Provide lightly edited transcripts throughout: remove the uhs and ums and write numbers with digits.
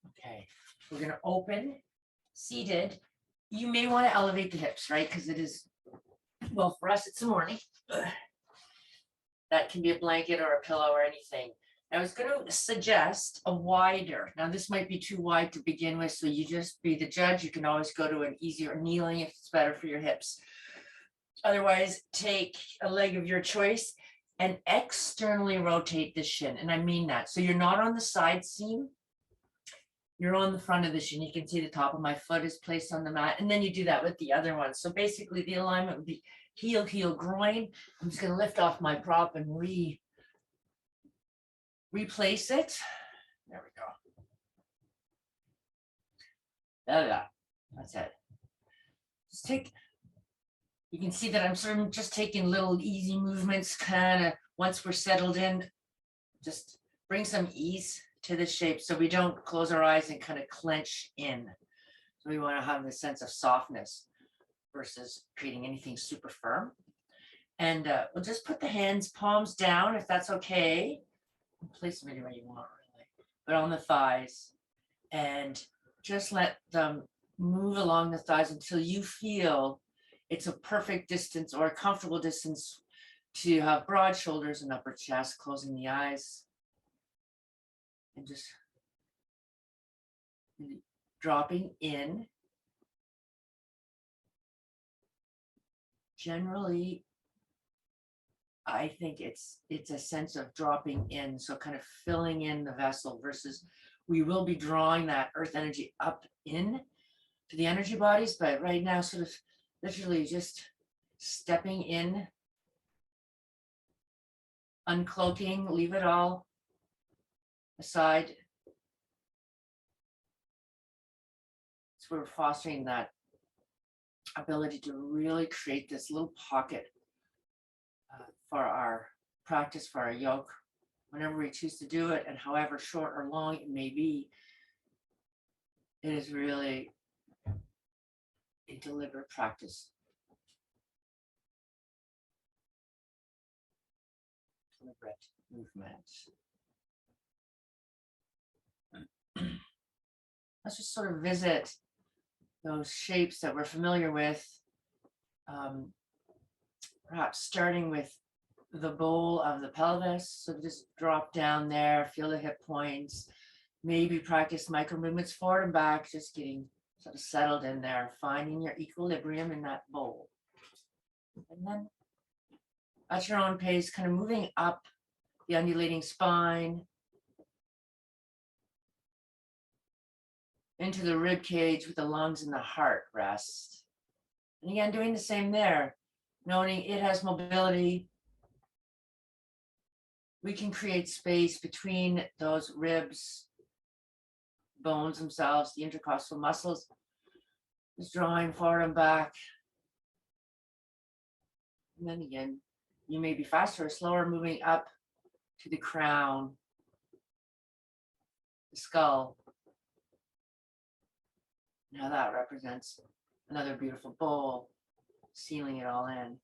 Okay, we're gonna open, seated. You may want to elevate the hips, right? Because it is, well, for us, it's the morning. That can be a blanket or a pillow or anything. I was going to suggest a wider. Now, this might be too wide to begin with, so you just be the judge. You can always go to an easier kneeling if it's better for your hips. Otherwise, take a leg of your choice and externally rotate the shin. And I mean that. So you're not on the side seam. You're on the front of the shin. You can see the top of my foot is placed on the mat. And then you do that with the other one. So basically the alignment would be heel, heel, groin. I'm just going to lift off my prop and replace it. There we go. That's it. Just take, you can see that I'm sort of just taking little easy movements, kind of once we're settled in, just bring some ease to the shape so we don't close our eyes and kind of clench in. So we want to have this sense of softness versus creating anything super firm. And we'll just put the hands, palms down, if that's okay. Place them anywhere you want, really, but on the thighs, and just let them move along the thighs until you feel it's a perfect distance or a comfortable distance to have broad shoulders and upper chest, closing the eyes, and just dropping in. Generally, I think it's a sense of dropping in, so kind of filling in the vessel versus we will be drawing that earth energy up in to the energy bodies, but right now sort of literally just stepping in, uncloaking, leave it all aside. So we're fostering that ability to really create this little pocket for our practice, for our yoke, whenever we choose to do it, and however short or long it may be. It is really a deliberate practice. Deliberate movement. Let's just sort of visit those shapes that we're familiar with, perhaps starting with the bowl of the pelvis. So just drop down there, feel the hip points, maybe practice micro movements forward and back, just getting sort of settled in there, finding your equilibrium in that bowl. And then at your own pace, kind of moving up the undulating spine into the rib cage with the lungs and the heart rest. And again, doing the same there, noting it has mobility. We can create space between those ribs, bones themselves, the intercostal muscles, just drawing forward and back. And then again, you may be faster or slower, moving up to the crown, the skull. Now that represents another beautiful bowl, sealing it all in.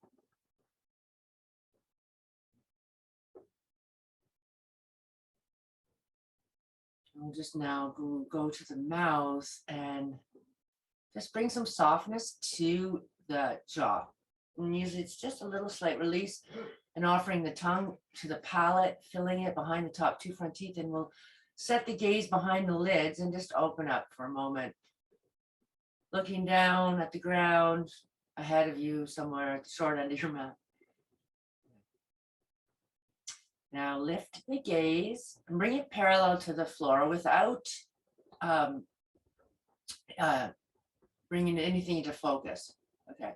We'll just now go to the mouth and just bring some softness to the jaw. And usually it's just a little slight release and offering the tongue to the palate, filling it behind the top two front teeth, and we'll set the gaze behind the lids and just open up for a moment. Looking down at the ground ahead of you somewhere at the short end of your mouth. Now lift the gaze and bring it parallel to the floor without bringing anything into focus. Okay,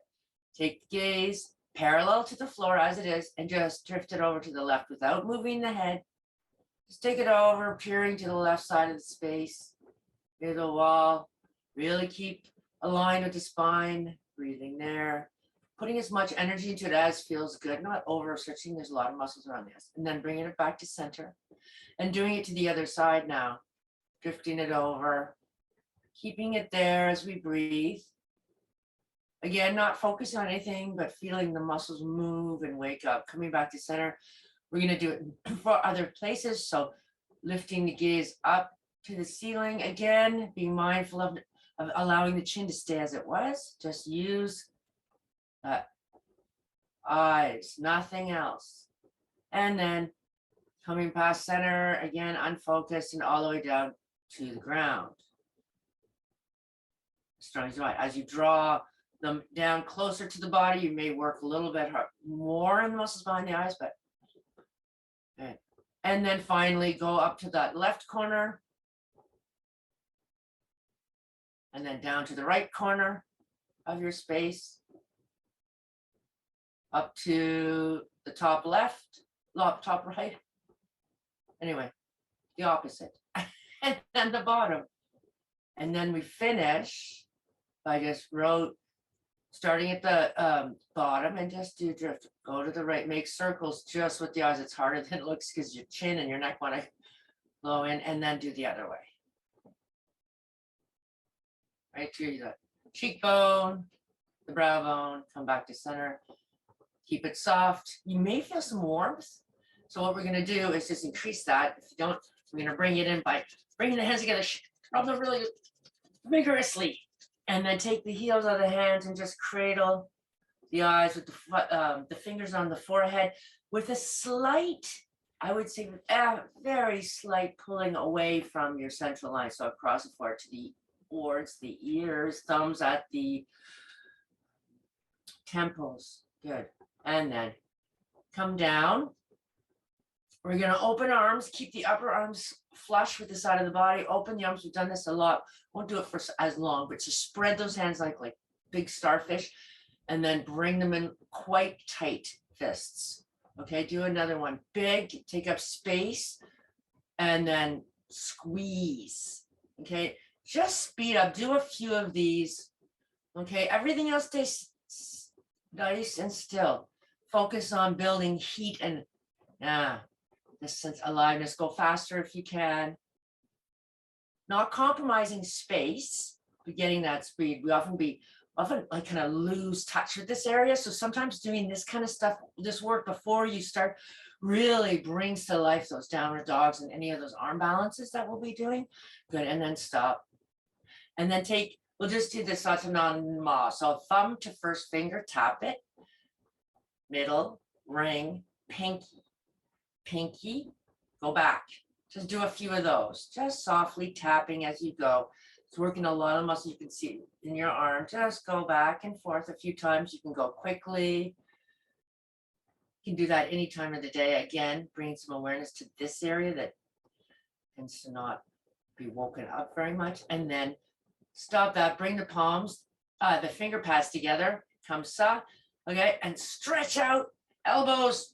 take the gaze parallel to the floor as it is and just drift it over to the left without moving the head. Just take it over, peering to the left side of the space, near the wall. Really keep aligned with the spine, breathing there. Putting as much energy into it as feels good, not over-stretching. There's a lot of muscles around this. And then bringing it back to center and doing it to the other side now. Drifting it over, keeping it there as we breathe. Again, not focusing on anything, but feeling the muscles move and wake up. Coming back to center. We're going to do it for other places. So lifting the gaze up to the ceiling. Again, being mindful of allowing the chin to stay as it was. Just use eyes, nothing else. And then coming past center, again, unfocused and all the way down to the ground. Strong as you want. As you draw them down closer to the body, you may work a little bit more in the muscles behind the eyes, but okay. And then finally go up to that left corner and then down to the right corner of your space, up to the top left, top right. Anyway, the opposite. And then the bottom. And then we finish by just starting at the bottom and just do drift. Go to the right, make circles just with the eyes. It's harder than it looks because your chin and your neck want to blow in, and then do the other way. Right to the cheekbone, the brow bone, come back to center. Keep it soft. You may feel some warmth. So what we're going to do is just increase that. If you don't, we're going to bring it in by bringing the hands together, rub them really vigorously, and then take the heels of the hands and just cradle the eyes with the fingers on the forehead with a slight, I would say, very slight pulling away from your central line. So across the forehead towards the ears, thumbs at the temples. Good. And then come down. We're going to open arms, keep the upper arms flush with the side of the body, open the arms. We've done this a lot. Won't do it for as long, but just spread those hands like big starfish, and then bring them in quite tight fists. Okay, do another one. Big, take up space, and then squeeze. Okay, just speed up. Do a few of these. Okay, everything else stays nice and still. Focus on building heat and this sense of aliveness. Go faster if you can. Not compromising space, but getting that speed. We often like kind of lose touch with this area. So sometimes doing this kind of stuff, this work before you start, really brings to life those downward dogs and any of those arm balances that we'll be doing. Good, and then stop. And then we'll just do this Satanama. So thumb to first finger, tap it. Middle, ring, pinky, go back. Just do a few of those, just softly tapping as you go. It's working a lot of muscles you can see in your arm. Just go back and forth a few times. You can go quickly. You can do that any time of the day. Again, bringing some awareness to this area that tends to not be woken up very much. And then stop that, bring the palms, the finger pads together, kamsa, okay, and stretch out. Elbows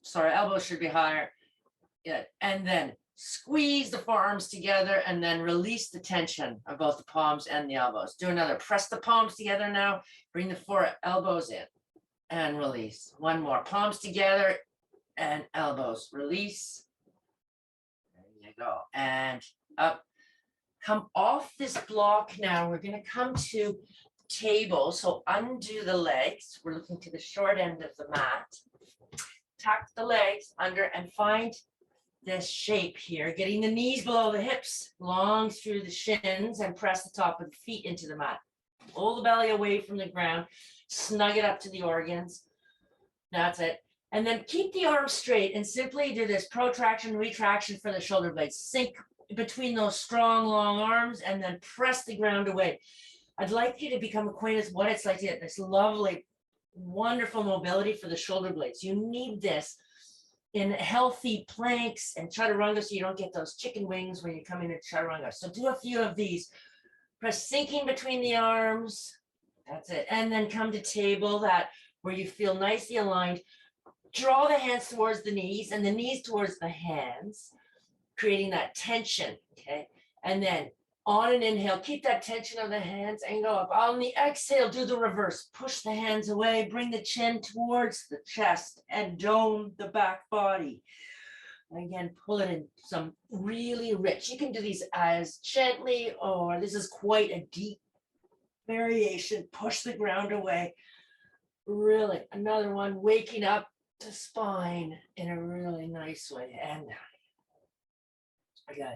should be higher. Yeah, and then squeeze the forearms together and then release the tension of both the palms and the elbows. Do another. Press the palms together now. Bring the elbows in and release. One more. Palms together and elbows. Release. There you go. And up. Come off this block now. We're going to come to table. So undo the legs. We're looking to the short end of the mat. Tuck the legs under and find this shape here, getting the knees below the hips, long through the shins, and press the top of the feet into the mat. Pull the belly away from the ground, snug it up to the organs. That's it. And then keep the arms straight and simply do this protraction, retraction for the shoulder blades. Sink between those strong, long arms and then press the ground away. I'd like you to become acquainted with what it's like to get this lovely, wonderful mobility for the shoulder blades. You need this in healthy planks and chaturanga, so you don't get those chicken wings when you come into chaturanga. So do a few of these. Press sinking between the arms. That's it. And then come to table, that where you feel nicely aligned. Draw the hands towards the knees and the knees towards the hands, creating that tension. Okay. And then on an inhale, keep that tension of the hands and go up. On the exhale, do the reverse. Push the hands away, bring the chin towards the chest and dome the back body. Again, pull it in some really rich. You can do these as gently, or this is quite a deep variation. Push the ground away. Really, another one, waking up the spine in a really nice way. And again.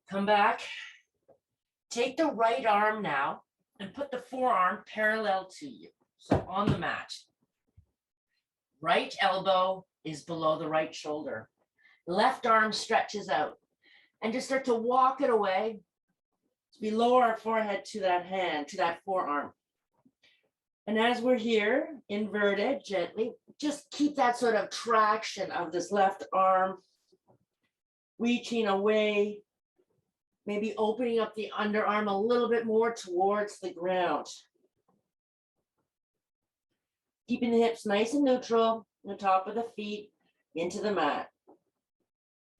Come back. Take the right arm now and put the forearm parallel to you. So on the mat. Right elbow is below the right shoulder. Left arm stretches out. And just start to walk it away below our forehead to that hand, to that forearm. And as we're here, inverted gently, just keep that sort of traction of this left arm reaching away, maybe opening up the underarm a little bit more towards the ground. Keeping the hips nice and neutral, the top of the feet into the mat.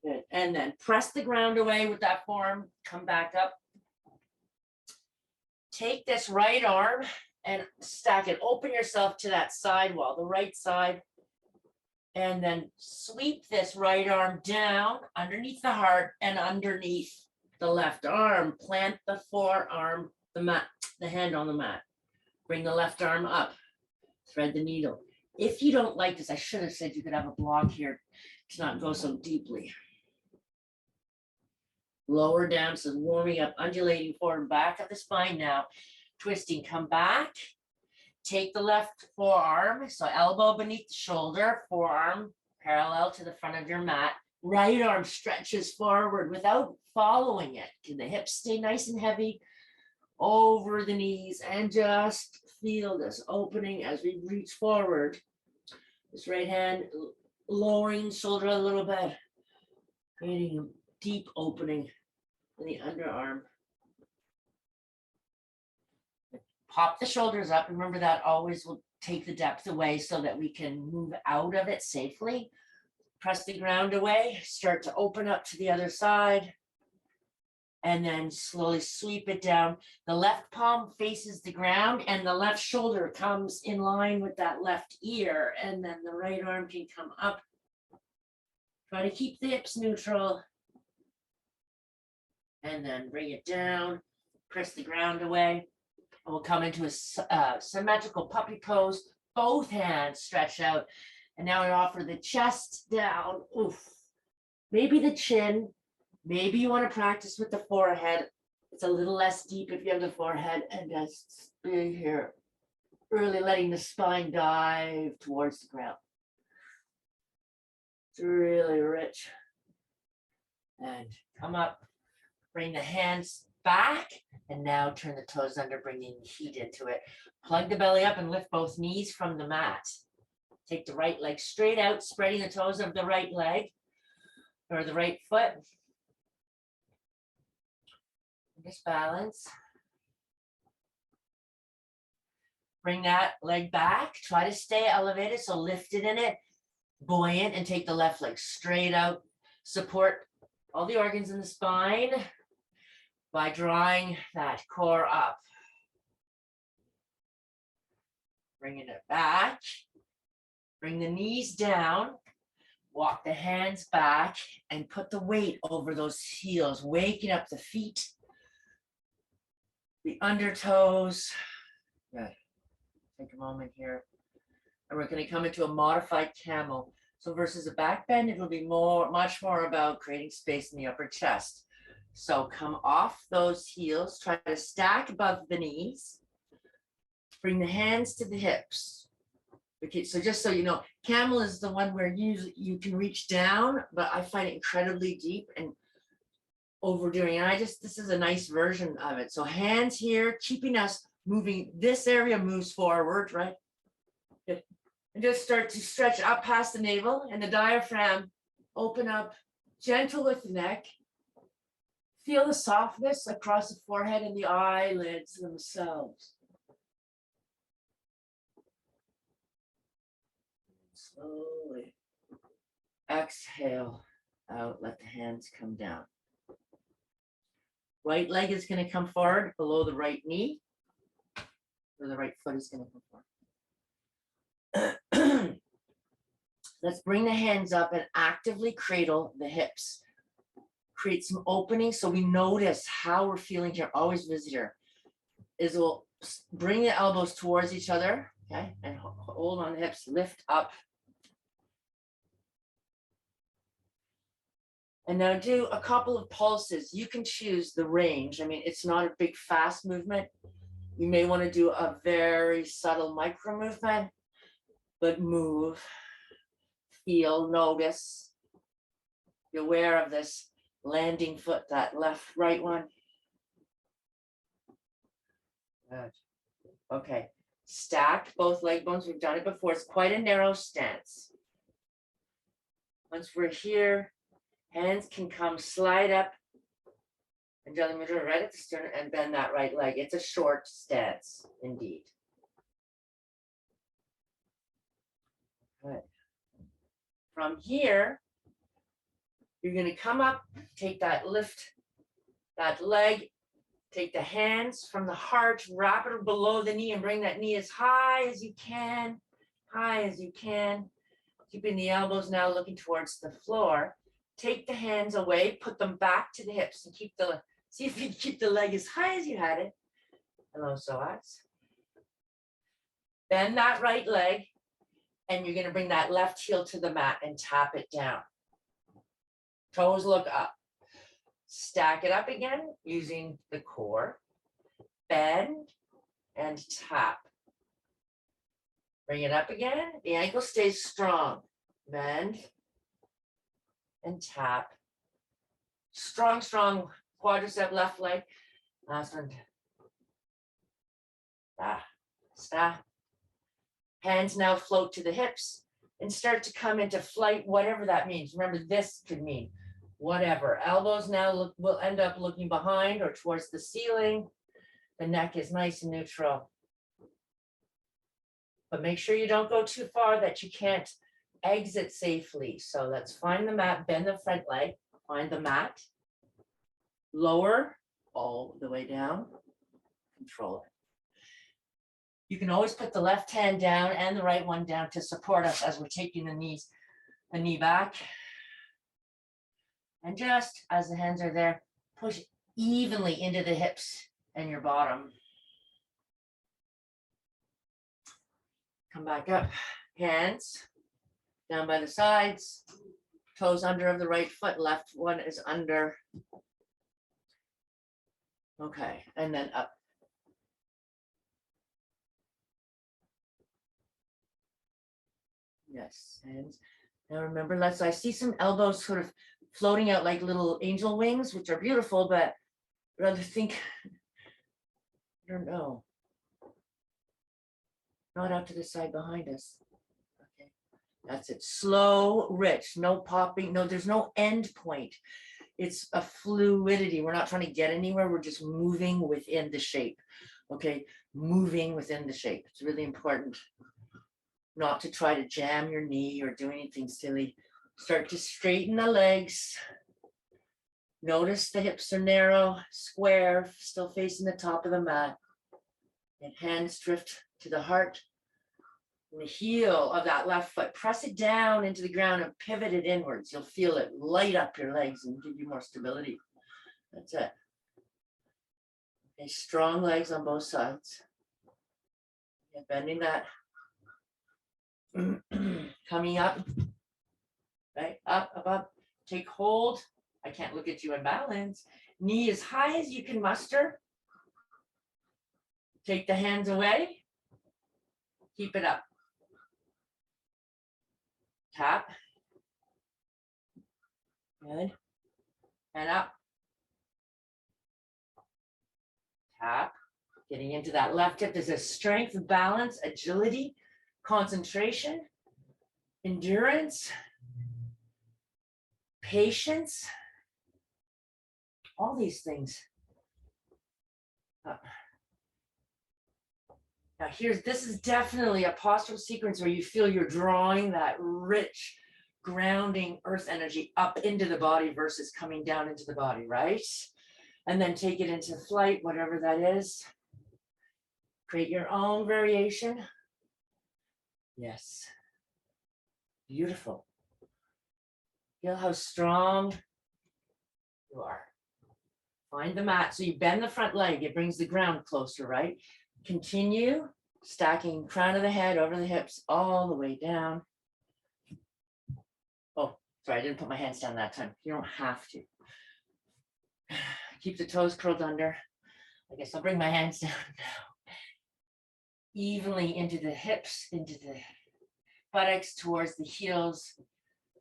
Good. And then press the ground away with that forearm, come back up. Take this right arm and stack it. Open yourself to that side wall, the right side. And then sweep this right arm down underneath the heart and underneath the left arm. Plant the forearm, the mat, the hand on the mat. Bring the left arm up. Thread the needle. If you don't like this, I should have said you could have a block here to not go so deeply. Lower down, so warming up, undulating forward, back of the spine now. Twisting, come back. Take the left forearm, so elbow beneath the shoulder, forearm parallel to the front of your mat. Right arm stretches forward without following it. Can the hips stay nice and heavy over the knees, and just feel this opening as we reach forward. This right hand lowering shoulder a little bit, creating a deep opening in the underarm. Pop the shoulders up. Remember that always will take the depth away so that we can move out of it safely. Press the ground away, start to open up to the other side, and then slowly sweep it down. The left palm faces the ground and the left shoulder comes in line with that left ear, and then the right arm can come up. Try to keep the hips neutral. And then bring it down, press the ground away. And we'll come into a symmetrical puppy pose. Both hands stretch out. And now I offer the chest down. Oof. Maybe the chin. Maybe you want to practice with the forehead. It's a little less deep if you have the forehead. And just be here. Really letting the spine dive towards the ground. It's really rich. And come up. Bring the hands back, and now turn the toes under, bringing heat into it. Plug the belly up and lift both knees from the mat. Take the right leg straight out, spreading the toes of the right leg or the right foot. Just balance. Bring that leg back. Try to stay elevated, so lifted in it, buoyant, and take the left leg straight out. Support all the organs in the spine by drawing that core up. Bringing it back. Bring the knees down. Walk the hands back and put the weight over those heels, waking up the feet, the undertoes. Good. Take a moment here. And we're going to come into a modified camel. So versus a back bend, it'll be much more about creating space in the upper chest. So come off those heels, try to stack above the knees. Bring the hands to the hips. Okay, so just so you know, camel is the one where you can reach down, but I find it incredibly deep and overdoing. And this is a nice version of it. So hands here, keeping us moving. This area moves forward, right? Good. And just start to stretch up past the navel and the diaphragm. Open up, gentle with the neck. Feel the softness across the forehead and the eyelids themselves. Slowly exhale out, let the hands come down. Right leg is going to come forward below the right knee, or the right foot is going to come forward. Let's bring the hands up and actively cradle the hips. Create some opening so we notice how we're feeling here. Always visit here. We'll bring the elbows towards each other, okay, and hold on the hips, lift up. And now do a couple of pulses. You can choose the range. I mean, it's not a big fast movement. You may want to do a very subtle micro movement, but move, feel, notice. Be aware of this landing foot, that left, right one. Good. Okay. Stack both leg bones. We've done it before. It's quite a narrow stance. Once we're here, hands can come slide up and jelly middle right at the sternum and bend that right leg. It's a short stance, indeed. Good. From here, you're going to come up, take that lift, that leg, take the hands from the heart, wrap it below the knee and bring that knee as high as you can, keeping the elbows now looking towards the floor. Take the hands away, put them back to the hips and see if you can keep the leg as high as you had it. Hello, psoas. Bend that right leg and you're going to bring that left heel to the mat and tap it down. Toes look up. Stack it up again using the core. Bend and tap. Bring it up again. The ankle stays strong. Bend and tap. Strong, strong quadricep left leg. Last one. Stop. Hands now float to the hips and start to come into flight, whatever that means. Remember, this could mean whatever. Elbows now will end up looking behind or towards the ceiling. The neck is nice and neutral. But make sure you don't go too far that you can't exit safely. So let's find the mat, bend the front leg, find the mat, lower all the way down, control it. You can always put the left hand down and the right one down to support us as we're taking the knee back. And just as the hands are there, push evenly into the hips and your bottom. Come back up, hands down by the sides, toes under of the right foot, left one is under. Okay, and then up. Yes, hands. Now remember, I see some elbows sort of floating out like little angel wings, which are beautiful, but I'd rather think, I don't know. Not out to the side behind us. Okay, that's it. Slow, rich, no popping. No, there's no end point. It's a fluidity. We're not trying to get anywhere. We're just moving within the shape. Okay, moving within the shape. It's really important not to try to jam your knee or do anything silly. Start to straighten the legs. Notice the hips are narrow, square, still facing the top of the mat. And hands drift to the heart. And the heel of that left foot, press it down into the ground and pivot it inwards. You'll feel it light up your legs and give you more stability. That's it. Okay, strong legs on both sides. Okay, bending that. Coming up, right? Up. Take hold. I can't look at you and balance. Knee as high as you can muster. Take the hands away. Keep it up. Tap. Good. And up. Tap. Getting into that left hip. There's a strength, balance, agility, concentration, endurance, patience, all these things. Now this is definitely a postural sequence where you feel you're drawing that rich, grounding earth energy up into the body versus coming down into the body, right? And then take it into flight, whatever that is. Create your own variation. Yes. Beautiful. Feel how strong you are. Find the mat. So you bend the front leg. It brings the ground closer, right? Continue stacking crown of the head over the hips all the way down. Oh, Sorry, I didn't put my hands down that time. You don't have to. Keep the toes curled under. I guess I'll bring my hands down now. Evenly into the hips, into the buttocks, towards the heels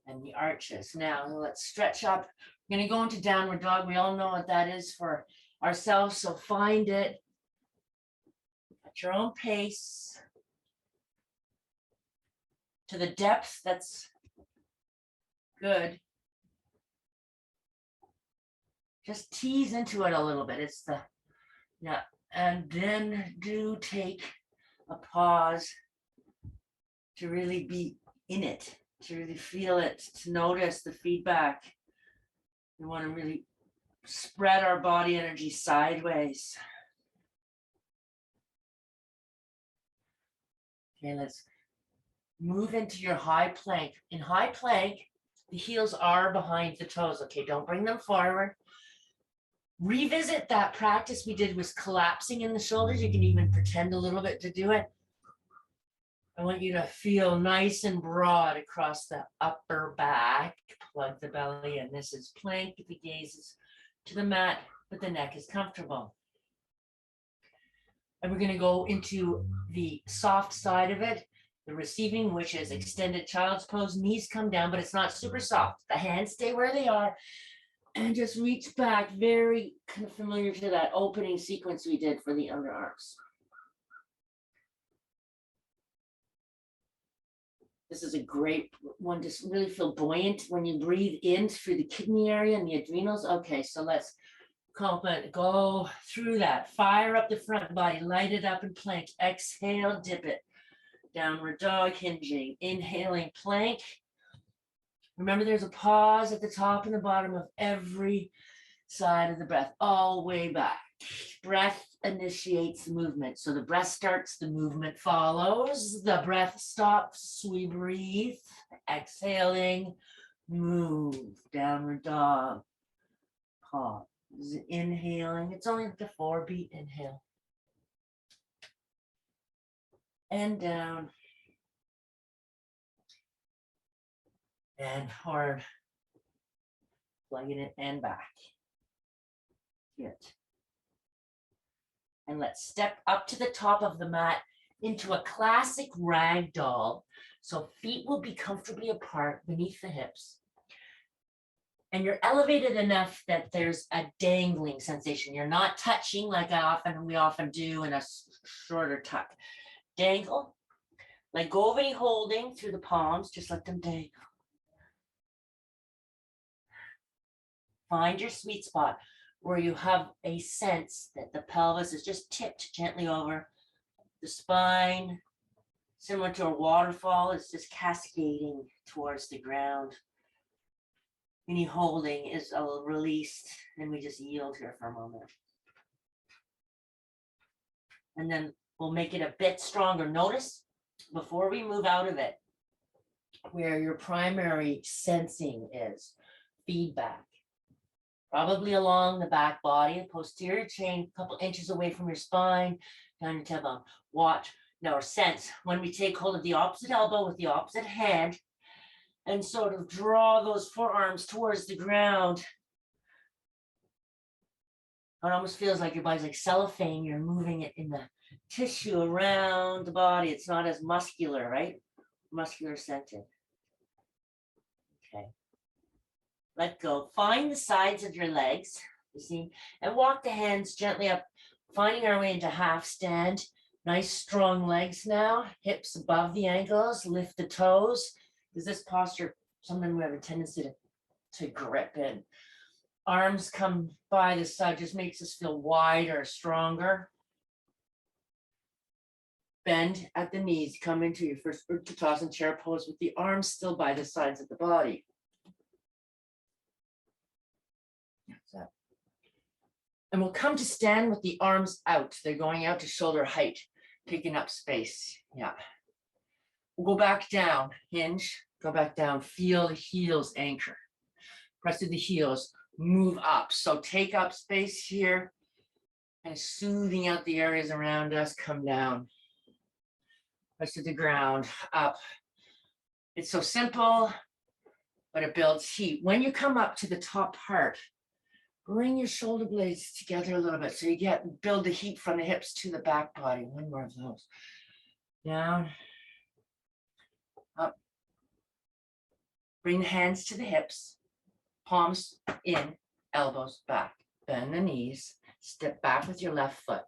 and the arches. Now let's stretch up. We're going to go into downward dog. We all know what that is for ourselves, so find it at your own pace, to the depth that's good. Just tease into it a little bit. It's the, yeah, and then do take a pause to really be in it, to really feel it, to notice the feedback. We want to really spread our body energy sideways. Okay, let's move into your high plank. In high plank, the heels are behind the toes. Okay, don't bring them forward. Revisit that practice we did with collapsing in the shoulders. You can even pretend a little bit to do it. I want you to feel nice and broad across the upper back. Plug the belly in. This is plank. The gaze is to the mat, but the neck is comfortable. And we're going to go into the soft side of it, the receiving, which is extended child's pose. Knees come down, but it's not super soft. The hands stay where they are. And just reach back, very familiar to that opening sequence we did for the underarms. This is a great one to really feel buoyant when you breathe in through the kidney area and the adrenals. Okay, so let's go through that. Fire up the front body, light it up in plank. Exhale, dip it. Downward dog, hinging. Inhaling, plank. Remember, there's a pause at the top and the bottom of every side of the breath, all the way back. Breath initiates the movement. So the breath starts, the movement follows. The breath stops, we breathe. Exhaling, move. Downward dog. Pause. Inhaling. It's only the 4-beat inhale. And down. And hard. Plugging it and back. Good. And let's step up to the top of the mat into a classic rag doll. So feet will be comfortably apart beneath the hips. And you're elevated enough that there's a dangling sensation. You're not touching like we often do in a shorter tuck. Dangle. Let go of any holding through the palms. Just let them dangle. Find your sweet spot where you have a sense that the pelvis is just tipped gently over. The spine, similar to a waterfall, is just cascading towards the ground. Any holding is released, and we just yield here for a moment. And then we'll make it a bit stronger. Notice, before we move out of it, where your primary sensing is feedback. Probably along the back body, posterior chain, a couple inches away from your spine, down your tailbone. Watch, now sense when we take hold of the opposite elbow with the opposite hand and sort of draw those forearms towards the ground. It almost feels like your body's like cellophane. You're moving it in the tissue around the body. It's not as muscular, right? Muscular centered. Okay. Let go. Find the sides of your legs, you see, and walk the hands gently up, finding our way into half stand. Nice strong legs now, hips above the ankles, lift the toes. Because this posture, sometimes we have a tendency to grip in. Arms come by the side, just makes us feel wider, stronger. Bend at the knees, come into your first Utkatasana chair pose with the arms still by the sides of the body. And we'll come to stand with the arms out. They're going out to shoulder height, picking up space. Yeah. We'll go back down, hinge, go back down, feel the heels anchor. Press through the heels, move up. So take up space here and smoothing out the areas around us, come down. Press to the ground, up. It's so simple. but it builds heat. When you come up to the top part, bring your shoulder blades together a little bit so you build the heat from the hips to the back body. One more of those. Down, up. Bring the hands to the hips, palms in, elbows back. Bend the knees, step back with your left foot.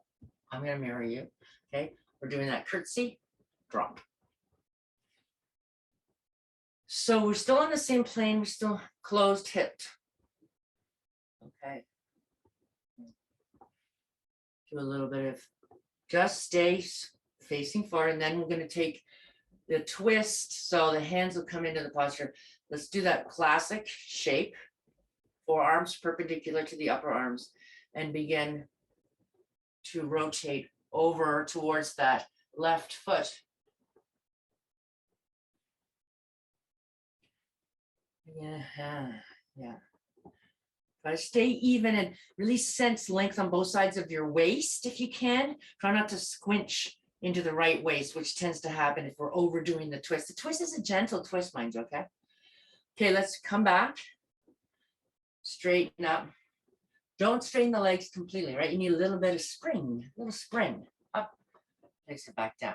I'm going to mirror you. Okay, we're doing that curtsy, drop. So we're still on the same plane, we're still closed hipped. Okay. Do a little bit of just stay facing forward, and then we're going to take the twist so the hands will come into the posture. Let's do that classic shape, forearms perpendicular to the upper arms, and begin to rotate over towards that left foot. Yeah. Try to stay even and really sense length on both sides of your waist if you can. Try not to squinch into the right waist, which tends to happen if we're overdoing the twist. The twist is a gentle twist, mind you, okay? Okay, let's come back. Straighten up. Don't straighten the legs completely, right? You need a little bit of spring, a little spring. Up, place it back down.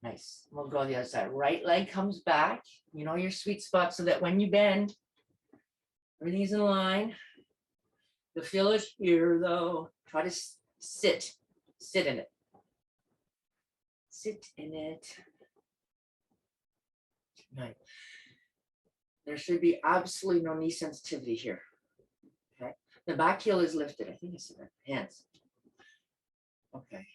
Nice. We'll go the other side. Right leg comes back. You know your sweet spot so that when you bend, everything's in line. You'll feel it here though. Try to sit in it. Sit in it. Nice. There should be absolutely no knee sensitivity here. Okay. The back heel is lifted. I think I said that. Hands. Okay.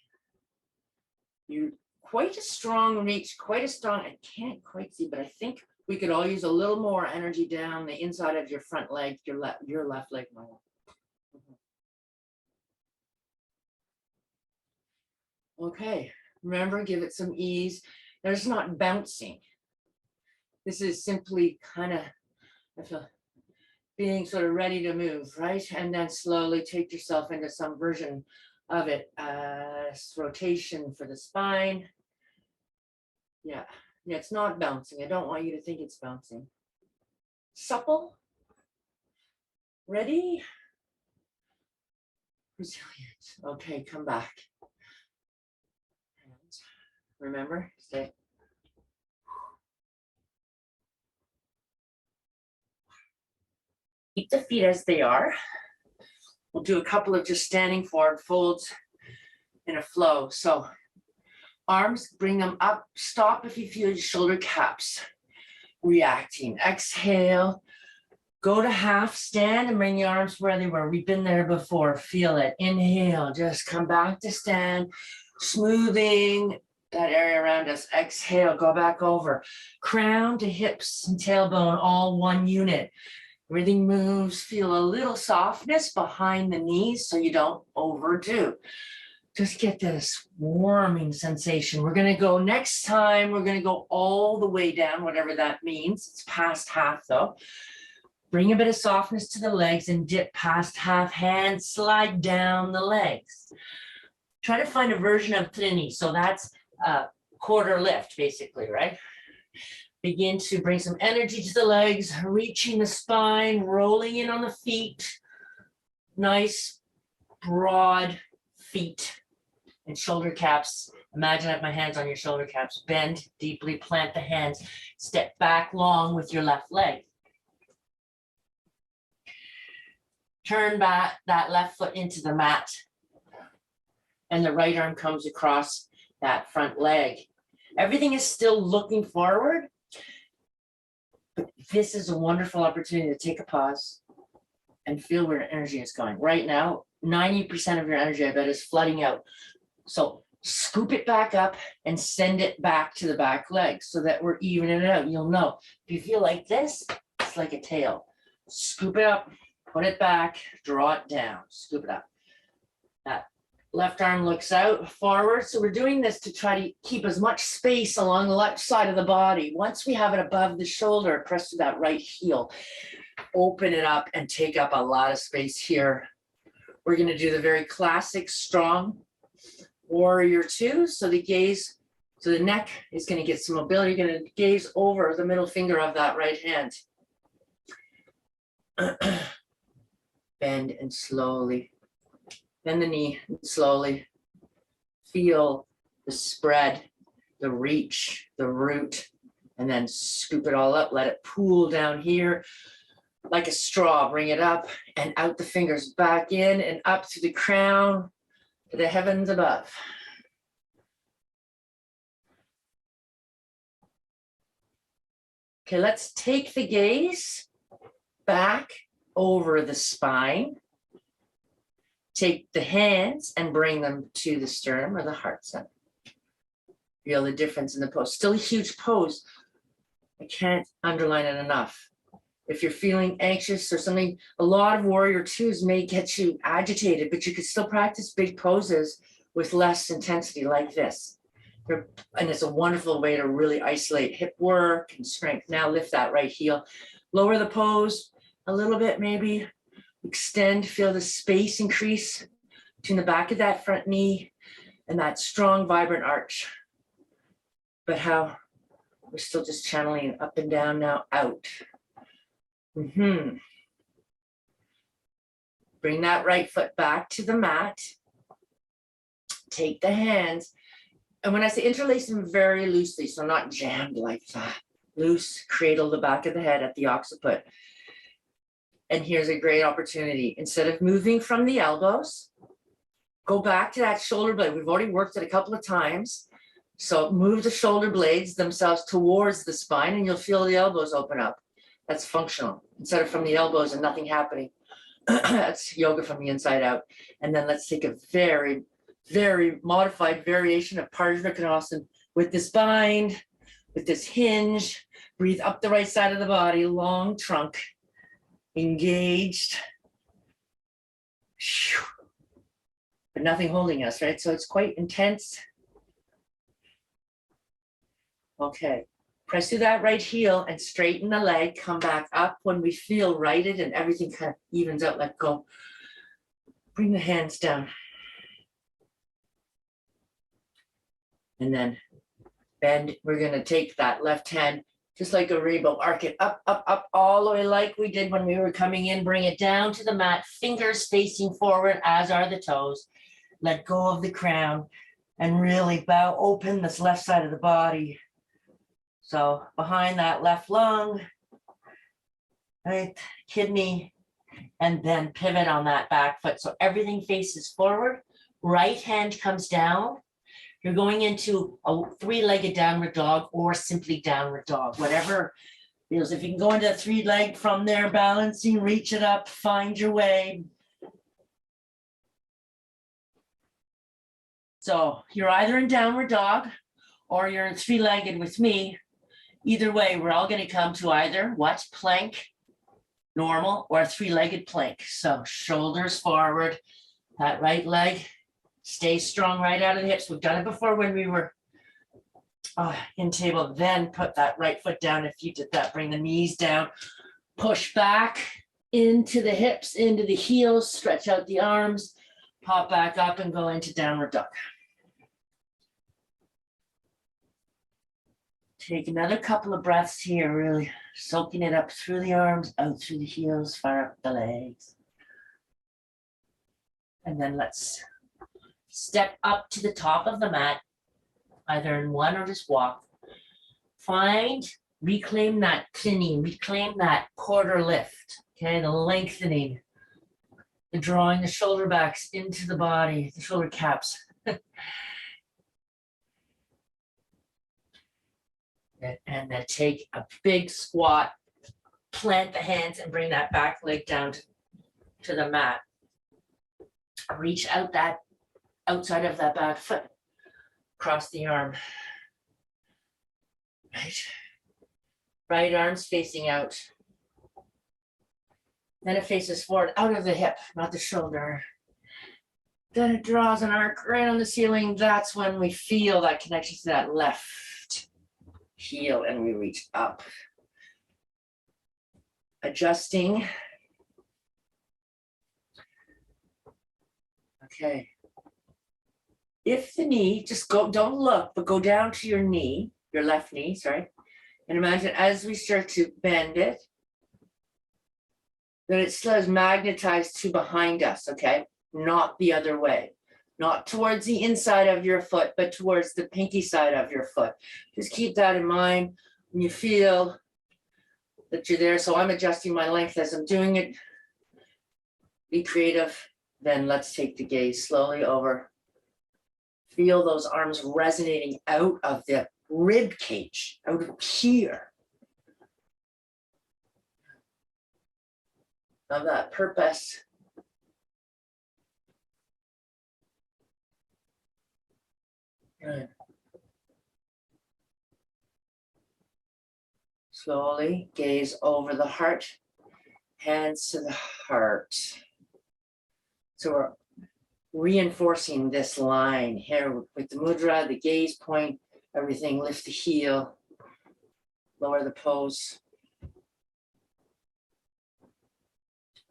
You quite a strong reach, quite a strong, I can't quite see, but I think we could all use a little more energy down the inside of your front leg, your left leg, my left. Okay, remember, give it some ease. There's not bouncing. This is simply kind of, I feel, being sort of ready to move, right? And then slowly take yourself into some version of it. Rotation for the spine. Yeah, it's not bouncing. I don't want you to think it's bouncing. Supple. Ready? Resilient. Okay, come back. And remember, stay. Keep the feet as they are. We'll do a couple of just standing forward folds in a flow. So arms, bring them up. Stop if you feel your shoulder caps reacting. Exhale. Go to half stand and bring your arms where they were. We've been there before. Feel it. Inhale. Just come back to stand. Smoothing that area around us. Exhale. Go back over. Crown to hips and tailbone, all one unit. Everything moves. Feel a little softness behind the knees so you don't overdo. Just get this warming sensation. We're going to go next time. We're going to go all the way down, whatever that means. It's past half though. Bring a bit of softness to the legs and dip past half. Hands slide down the legs. Try to find a version of trini. So that's a quarter lift basically, right? Begin to bring some energy to the legs, reaching the spine, rolling in on the feet. Nice, broad feet and shoulder caps. Imagine I have my hands on your shoulder caps. Bend deeply, plant the hands. Step back long with your left leg. Turn back that left foot into the mat. And the right arm comes across that front leg. Everything is still looking forward. But this is a wonderful opportunity to take a pause and feel where energy is going. Right now, 90% of your energy, I bet, is flooding out. So scoop it back up and send it back to the back leg so that we're evening it out. You'll know. If you feel like this, it's like a tail. Scoop it up, put it back, draw it down, scoop it up. That left arm looks out forward. So we're doing this to try to keep as much space along the left side of the body. Once we have it above the shoulder, press to that right heel. Open it up and take up a lot of space here. We're going to do the very classic strong warrior two. So the gaze So the neck is going to get some mobility. You're going to gaze over the middle finger of that right hand. Bend and slowly. Bend the knee and slowly. Feel the spread, the reach, the root, and then scoop it all up. Let it pool down here like a straw. Bring it up and out the fingers, back in and up to the crown, to the heavens above. Okay, let's take the gaze back over the spine. Take the hands and bring them to the sternum or the heart center. Feel the difference in the pose. Still a huge pose. I can't underline it enough. If you're feeling anxious or something, a lot of warrior twos may get you agitated, but you could still practice big poses with less intensity like this. And it's a wonderful way to really isolate hip work and strength. Now lift that right heel. Lower the pose a little bit, maybe. Extend, feel the space increase between the back of that front knee and that strong, vibrant arch. But how we're still just channeling up and down now, out. Bring that right foot back to the mat. Take the hands. And when I say interlace them very loosely, so not jammed like that. Loose, cradle the back of the head at the occiput. And here's a great opportunity. Instead of moving from the elbows, go back to that shoulder blade. We've already worked it a couple of times. So move the shoulder blades themselves towards the spine and you'll feel the elbows open up. That's functional. Instead of from the elbows and nothing happening. That's yoga from the inside out. And then let's take a very, very modified variation of Parsvakonasana with this bind, with this hinge. Breathe up the right side of the body, long trunk, engaged. But nothing holding us, right? So it's quite intense. Okay, press through that right heel and straighten the leg, come back up when we feel righted and everything kind of evens out, let go. Bring the hands down. And then bend. We're gonna take that left hand, just like a rainbow, arc it up, up, up, all the way like we did when we were coming in. Bring it down to the mat, fingers facing forward, as are the toes. Let go of the crown and really bow open this left side of the body. So behind that left lung, right, kidney, and then pivot on that back foot. So everything faces forward, right hand comes down. You're going into a three-legged downward dog or simply downward dog, whatever feels. If you can go into a three-leg from there, balancing, reach it up, find your way. So you're either in downward dog or you're in three-legged with me. Either way, we're all going to come to either what? Plank, normal, or a three-legged plank. So shoulders forward, that right leg, stay strong right out of the hips. We've done it before when we were in table. Then put that right foot down. If you did that, bring the knees down, push back into the hips, into the heels, stretch out the arms, pop back up and go into downward dog. Take another couple of breaths here, really soaking it up through the arms, out through the heels, far up the legs. And then let's step up to the top of the mat, either in one or just walk. Reclaim that thinning, reclaim that quarter lift, okay, the lengthening, the drawing the shoulder backs into the body, the shoulder caps. And then take a big squat, plant the hands and bring that back leg down to the mat. Reach out that outside of that back foot, cross the arm. Right arm's facing out. Then it faces forward, out of the hip, not the shoulder. Then it draws an arc right on the ceiling. That's when we feel that connection to that left heel and we reach up. Adjusting. Okay. if the knee, just go, don't look, but go down to your knee, your left knee, sorry. And imagine as we start to bend it, that it still is magnetized to behind us, okay? Not the other way. Not towards the inside of your foot, but towards the pinky side of your foot. Just keep that in mind when you feel that you're there. So I'm adjusting my length as I'm doing it. Be creative. Then let's take the gaze slowly over. Feel those arms resonating out of the rib cage, out of here. Of that purpose. Good. Slowly gaze over the heart, hands to the heart. So we're reinforcing this line here with the mudra, the gaze point, everything. Lift the heel, lower the pose.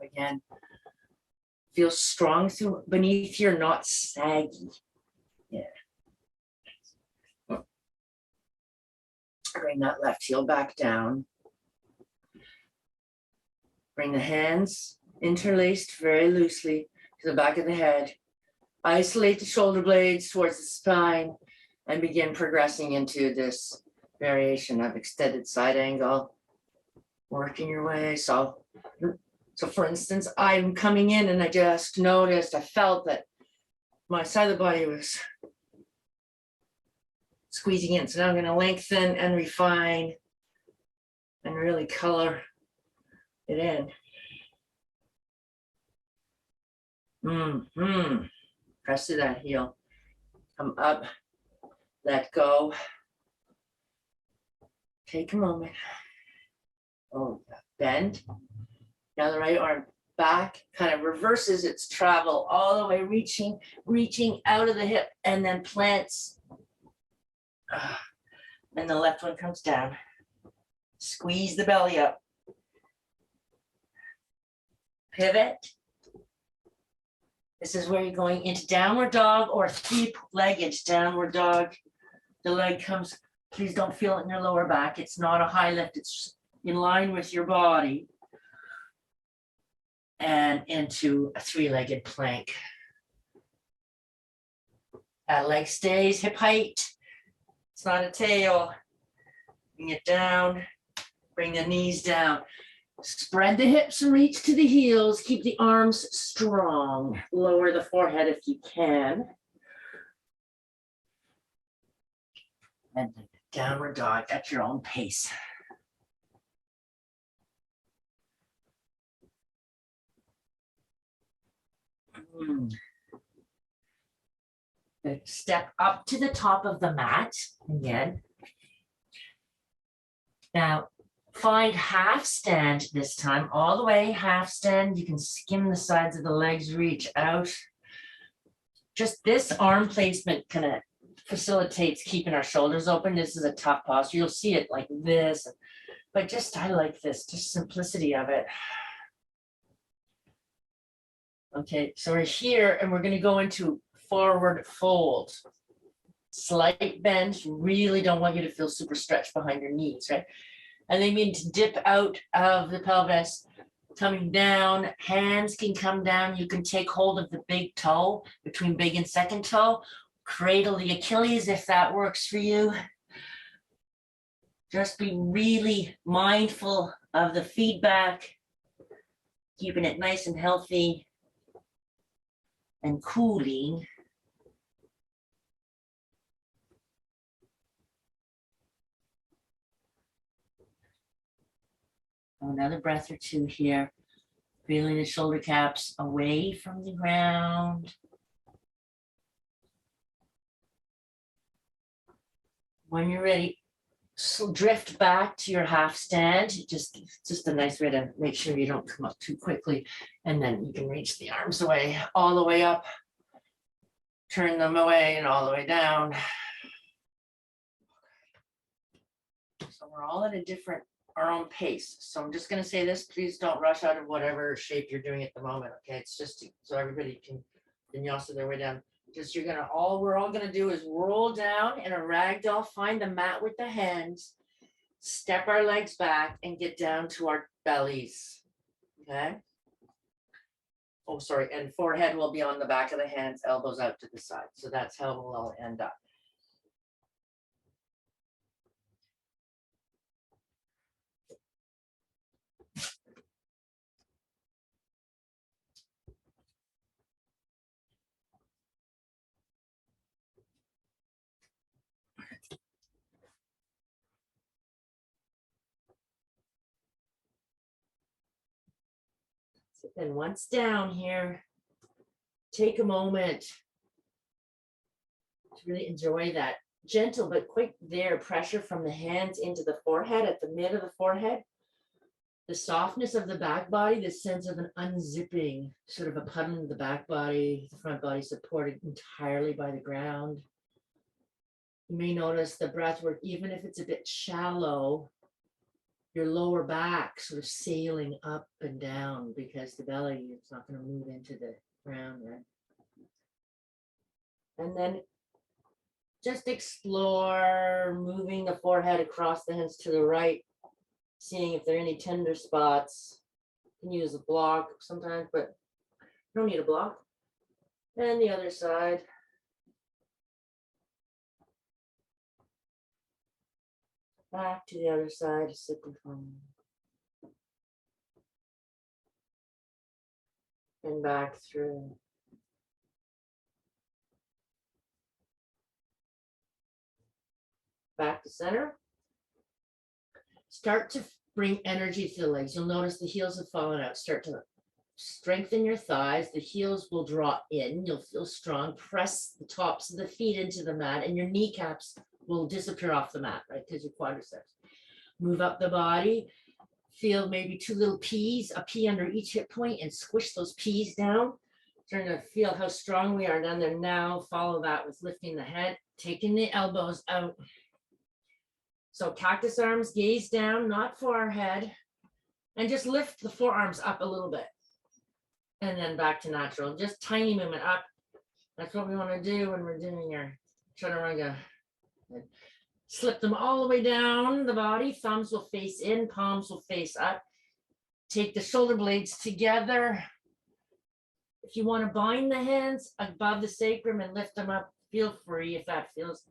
Again, feel strong through beneath here, not saggy. Yeah. Bring that left heel back down. Bring the hands interlaced very loosely to the back of the head. Isolate the shoulder blades towards the spine and begin progressing into this variation of extended side angle. Working your way. So for instance, I'm coming in and I just noticed, I felt that my side of the body was squeezing in. So now I'm going to lengthen and refine and really color it in. Press to that heel. Come up, let go. Take a moment. Oh, bend. Now the right arm back, kind of reverses its travel all the way, reaching out of the hip, and then plants. And the left one comes down. Squeeze the belly up. Pivot. This is where you're going into downward dog or three-legged downward dog. The leg comes, please don't feel it in your lower back. It's not a high lift. It's in line with your body. And into a three-legged plank. That leg stays hip height. It's not a tail. Bring it down. Bring the knees down. Spread the hips and reach to the heels. Keep the arms strong. Lower the forehead if you can. And downward dog at your own pace. Step up to the top of the mat again. Now, find half stand this time, all the way half stand. You can skim the sides of the legs, reach out. Just this arm placement kind of facilitates keeping our shoulders open. This is a tough posture. You'll see it like this, but just, I like this, just simplicity of it. Okay, so we're here and we're going to go into forward fold. Slight bend. Really don't want you to feel super stretched behind your knees, right? And they mean to dip out of the pelvis, coming down. Hands can come down. You can take hold of the big toe between big and second toe. Cradle the Achilles if that works for you. Just be really mindful of the feedback, keeping it nice and healthy and cooling. Another breath or two here. Feeling the shoulder caps away from the ground. When you're ready, so drift back to your half stand. Just a nice way to make sure you don't come up too quickly. And then you can reach the arms away, all the way up. Turn them away and all the way down. So we're all at a different, our own pace. So I'm just going to say this, please don't rush out of whatever shape you're doing at the moment. Okay, it's just so everybody can vinyasa their way down. Just we're all gonna do is roll down in a ragdoll, find the mat with the hands, step our legs back and get down to our bellies. Okay. Oh, sorry, and forehead will be on the back of the hands, elbows out to the side. So that's how we'll all end up. So then once down here, take a moment to really enjoy that gentle but quick there pressure from the hands into the forehead, at the mid of the forehead. The softness of the back body, the sense of an unzipping, sort of a puddle in the back body, the front body supported entirely by the ground. You may notice the breath work, even if it's a bit shallow, your lower back sort of sailing up and down because the belly is not going to move into the ground, right? And then just explore moving the forehead across the hands to the right, seeing if there are any tender spots. You can use a block sometimes, but you don't need a block. And the other side. Back to the other side, sipping from. And back through. Back to center. Start to bring energy to the legs. You'll notice the heels have fallen out. Start to strengthen your thighs. The heels will draw in. You'll feel strong. Press the tops of the feet into the mat, and your kneecaps will disappear off the mat, right? Because your quadriceps. Move up the body. Feel maybe two little peas, a pea under each hip point, and squish those peas down. Starting to feel how strong we are down there. Now follow that with lifting the head, taking the elbows out. So cactus arms, gaze down, not forehead, and just lift the forearms up a little bit. And then back to natural, just tiny movement up. That's what we want to do when we're doing our chaturanga. Slip them all the way down the body. Thumbs will face in, palms will face up. Take the shoulder blades together. If you want to bind the hands above the sacrum and lift them up, feel free if that feels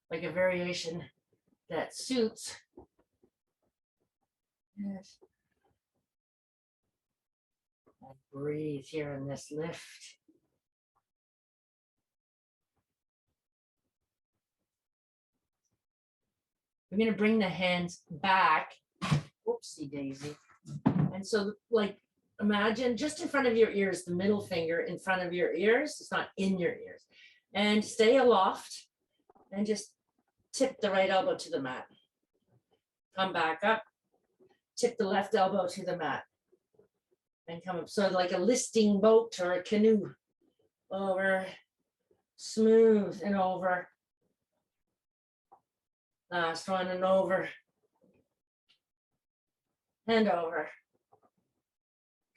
like a variation that suits. Yes. And breathe here in this lift. We're going to bring the hands back. Whoopsie daisy. And so, like, imagine just in front of your ears, the middle finger in front of your ears. It's not in your ears. And stay aloft and just tip the right elbow to the mat. Come back up. Tip the left elbow to the mat. And come up. So like a listing boat or a canoe. Over. Smooth and over. Last one and over. And over.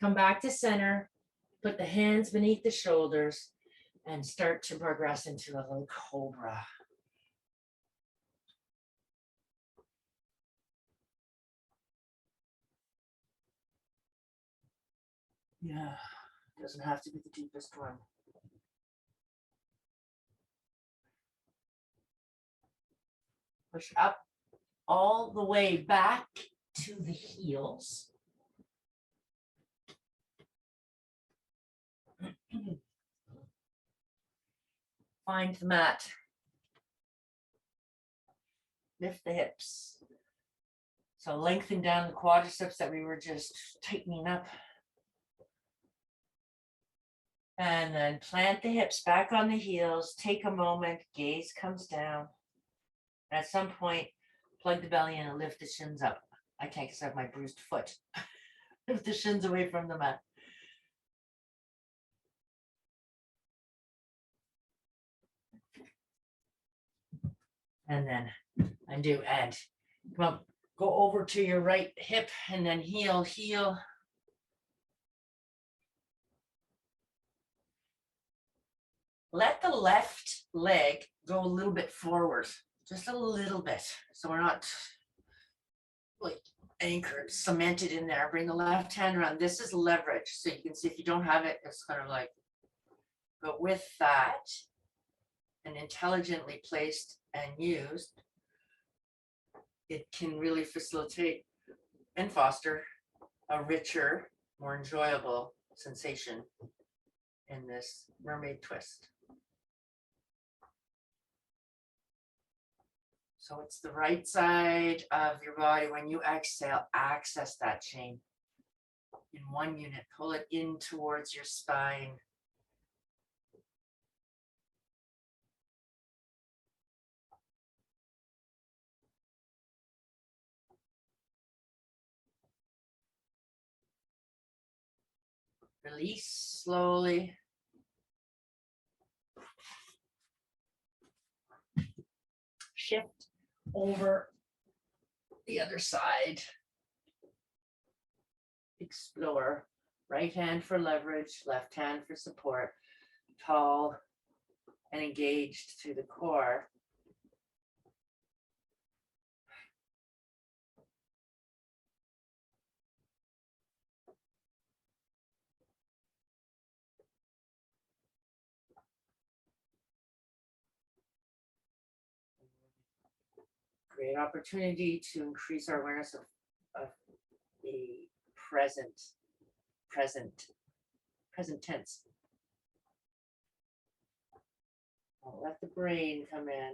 Come back to center. Put the hands beneath the shoulders and start to progress into a little cobra. Yeah, doesn't have to be the deepest one. Push up all the way back to the heels. Find the mat. Lift the hips. So lengthen down the quadriceps that we were just tightening up. And then plant the hips back on the heels. Take a moment. Gaze comes down. At some point, plug the belly in and lift the shins up. I can't because I have my bruised foot. Lift the shins away from the mat. And then undo and come up. Go over to your right hip and then heel, heel. let the left leg go a little bit forward, just a little bit. So we're not like anchored, cemented in there. Bring the left hand around. This is leverage. So you can see if you don't have it, it's kind of like, but with that, and intelligently placed and used, it can really facilitate and foster a richer, more enjoyable sensation in this mermaid twist. So it's the right side of your body. When you exhale, access that chain in one unit. Pull it in towards your spine. Release slowly. Shift over the other side. Explore. Right hand for leverage, left hand for support. Tall and engaged through the core. Great opportunity to increase our awareness of the present tense. Don't let the brain come in.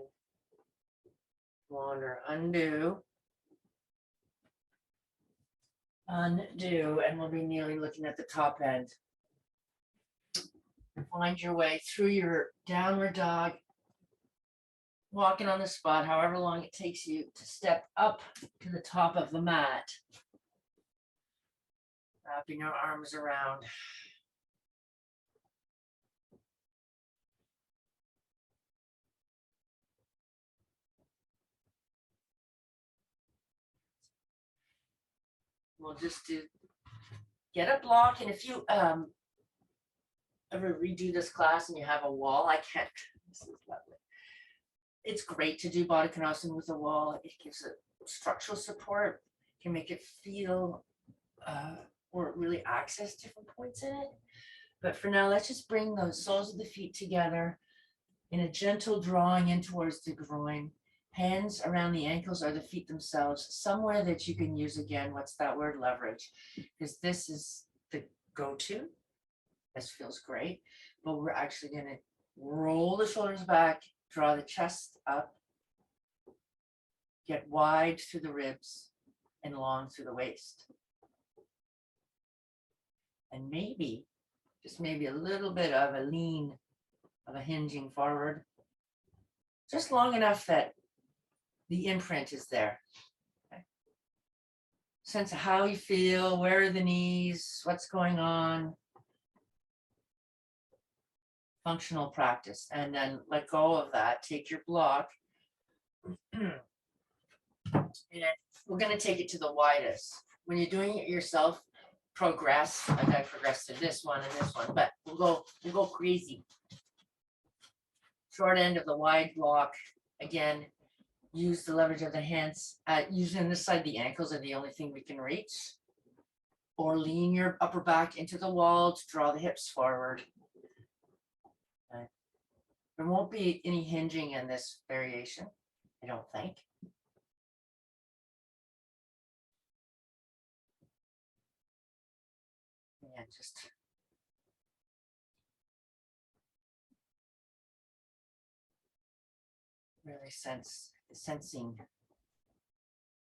Wander, undo, and we'll be kneeling looking at the top end. Find your way through your downward dog, walking on the spot, however long it takes you to step up to the top of the mat. Wrapping your arms around. We'll just get a block, and if you ever redo this class and you have a wall, I can't, this is lovely. It's great to do Baddha Konasana with a wall. It gives it structural support, can make it feel or really access different points in it. But for now, let's just bring those soles of the feet together in a gentle drawing in towards the groin. Hands around the ankles or the feet themselves, somewhere that you can use again. What's that word? Leverage. Because this is the go-to. This feels great. But we're actually going to roll the shoulders back, draw the chest up, get wide through the ribs and long through the waist. And maybe, just maybe a little bit of a lean, of a hinging forward. Just long enough that the imprint is there. Okay. Sense of how you feel, where are the knees, what's going on. Functional practice. And then let go of that. Take your block. And we're going to take it to the widest. When you're doing it yourself, progress. Like I progressed to this one and this one, but we'll go crazy. Short end of the wide block. Again, use the leverage of the hands. Using this side, the ankles are the only thing we can reach. Or lean your upper back into the wall to draw the hips forward. Okay. There won't be any hinging in this variation, I don't think. Yeah, just really sensing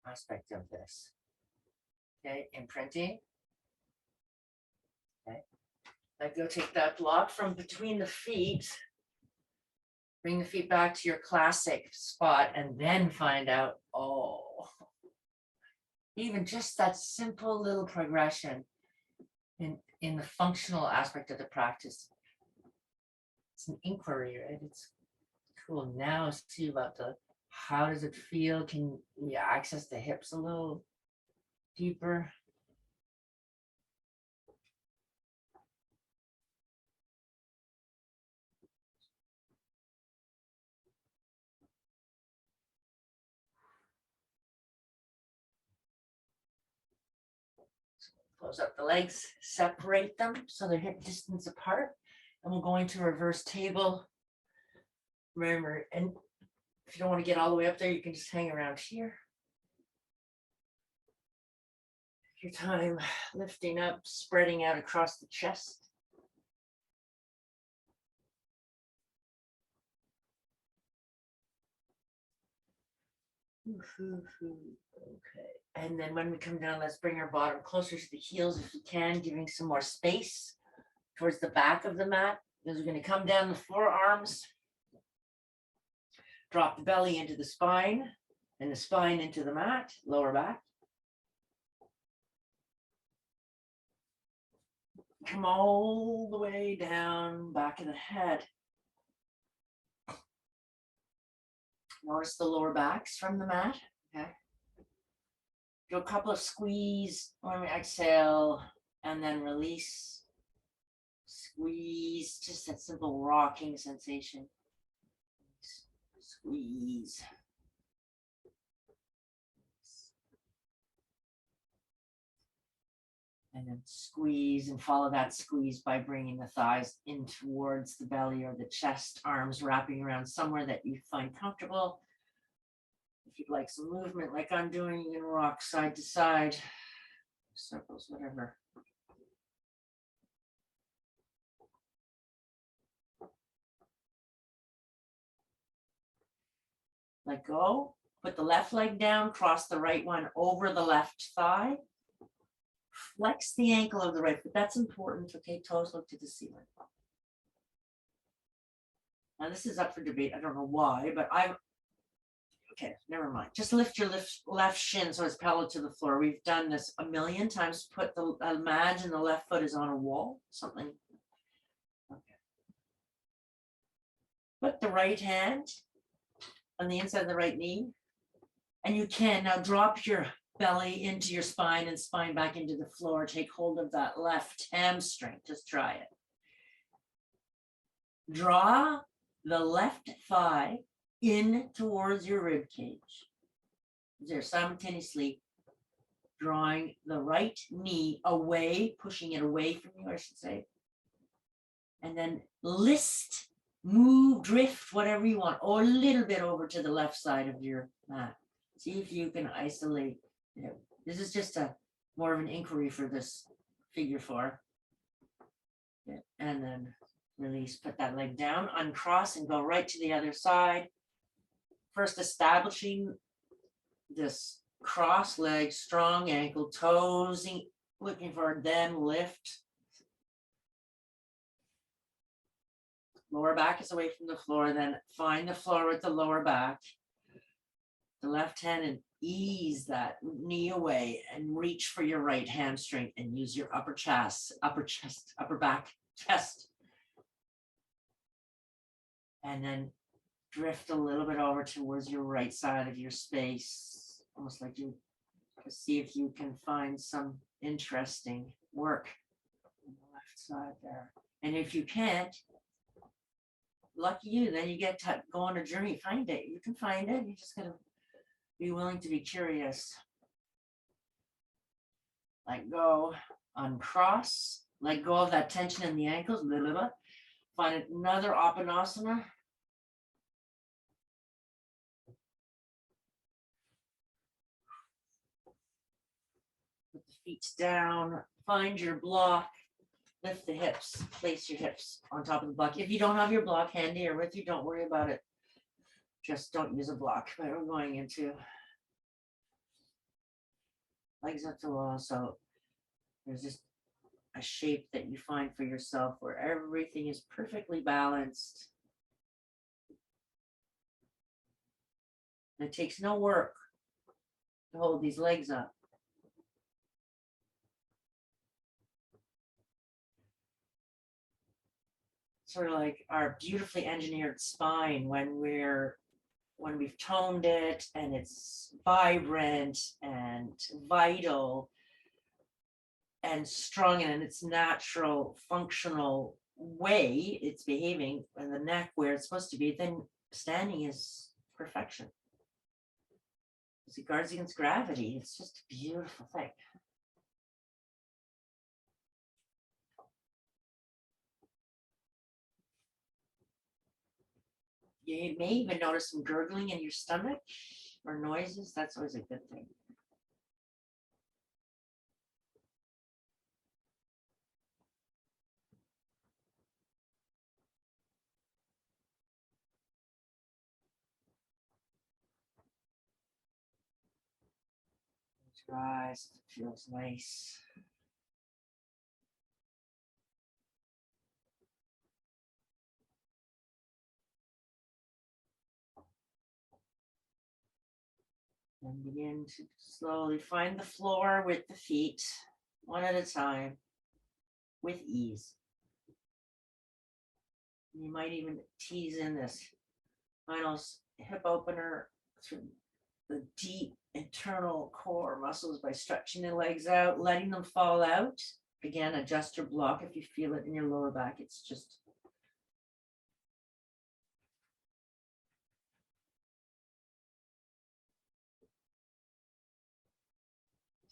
aspect of this. Okay, imprinting. Okay, let go, take that block from between the feet. Bring the feet back to your classic spot and then find out, oh, even just that simple little progression in the functional aspect of the practice. It's an inquiry, right? It's cool. Now see about how does it feel? Can we access the hips a little deeper? close up the legs, separate them so they're hip distance apart. And we'll go into reverse table. Remember, and if you don't want to get all the way up there, you can just hang around here. Your time lifting up, spreading out across the chest. Okay, and then when we come down, let's bring our bottom closer to the heels if we can, giving some more space towards the back of the mat. Because we're going to come down the forearms, drop the belly into the spine, and the spine into the mat, lower back. Come all the way down, back of the head. Notice the lower backs from the mat. Okay. Do a couple of squeeze when we exhale, and then release. Squeeze, just that simple rocking sensation. Squeeze. And then squeeze, and follow that squeeze by bringing the thighs in towards the belly or the chest, arms wrapping around somewhere that you find comfortable. If you'd like some movement like I'm doing, you can rock side to side, circles, whatever. Let go, put the left leg down, cross the right one over the left thigh. Flex the ankle of the right foot. That's important. Okay, toes look to the ceiling. Now this is up for debate. I don't know why, but okay, never mind. Just lift your left shin so it's parallel to the floor. We've done this a million times. Imagine the left foot is on a wall, something. Okay. Put the right hand on the inside of the right knee. And you can now drop your belly into your spine and spine back into the floor. Take hold of that left hamstring. Just try it. Draw the left thigh in towards your rib cage. There, simultaneously drawing the right knee away, pushing it away from you, I should say. And then list, move, drift, whatever you want, or a little bit over to the left side of your mat. See if you can isolate. You know, this is just more of an inquiry for this figure 4. Yeah. And then release, put that leg down, uncross, and go right to the other side. First establishing this cross leg, strong ankle, toes, looking forward, then lift. Lower back is away from the floor, then find the floor with the lower back. The left hand, and ease that knee away and reach for your right hamstring and use your upper back, chest. And then drift a little bit over towards your right side of your space, almost like you see if you can find some interesting work on the left side there. And if you can't, lucky you, then you get to go on a journey, find it. You can find it. You just gotta be willing to be curious. Let go, uncross, let go of that tension in the ankles. Blah, blah, blah. Find another Apanasana. Put the feet down, find your block, lift the hips, place your hips on top of the block. If you don't have your block handy or with you, don't worry about it. Just don't use a block. But we're going into legs up to the wall. So there's just a shape that you find for yourself where everything is perfectly balanced. And it takes no work to hold these legs up. Sort of like our beautifully engineered spine when we've toned it and it's vibrant and vital and strong and in its natural functional way it's behaving, and the neck where it's supposed to be, then standing is perfection. It guards against gravity. It's just a beautiful thing. You may even notice some gurgling in your stomach or noises. That's always a good thing. Close your eyes. It feels nice. And begin to slowly find the floor with the feet, one at a time, with ease. You might even tease in this final hip opener through the deep internal core muscles by stretching the legs out, letting them fall out. Again, adjust your block if you feel it in your lower back. It's just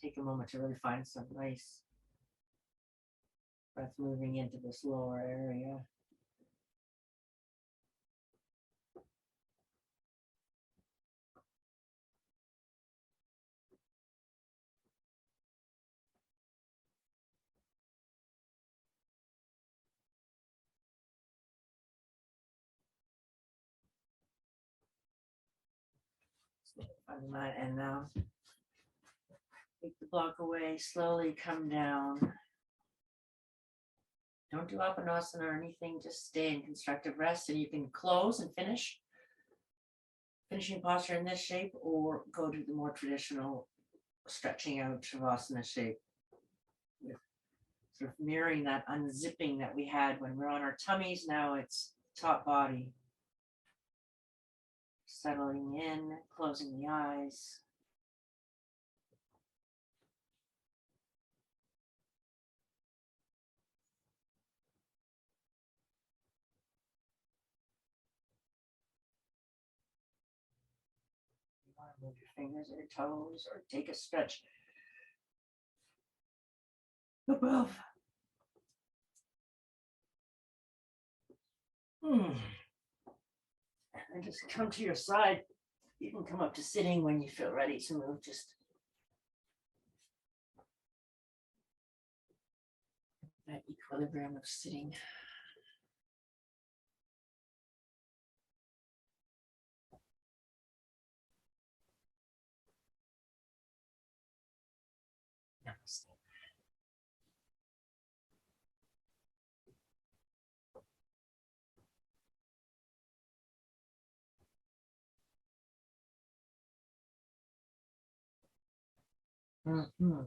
take a moment to really find some nice breath moving into this lower area. Find that, and now take the block away, slowly come down. Don't do Apanasana or anything, just stay in constructive rest, and you can close and finish. Finishing posture in this shape, or go to the more traditional stretching out Shavasana shape. With sort of mirroring that unzipping that we had when we're on our tummies. Now it's top body. Settling in, closing the eyes. You want to move your fingers or your toes, or take a stretch above. And just come to your side. You can come up to sitting when you feel ready to move. Just that equilibrium of sitting. Namaste. Mm-hmm.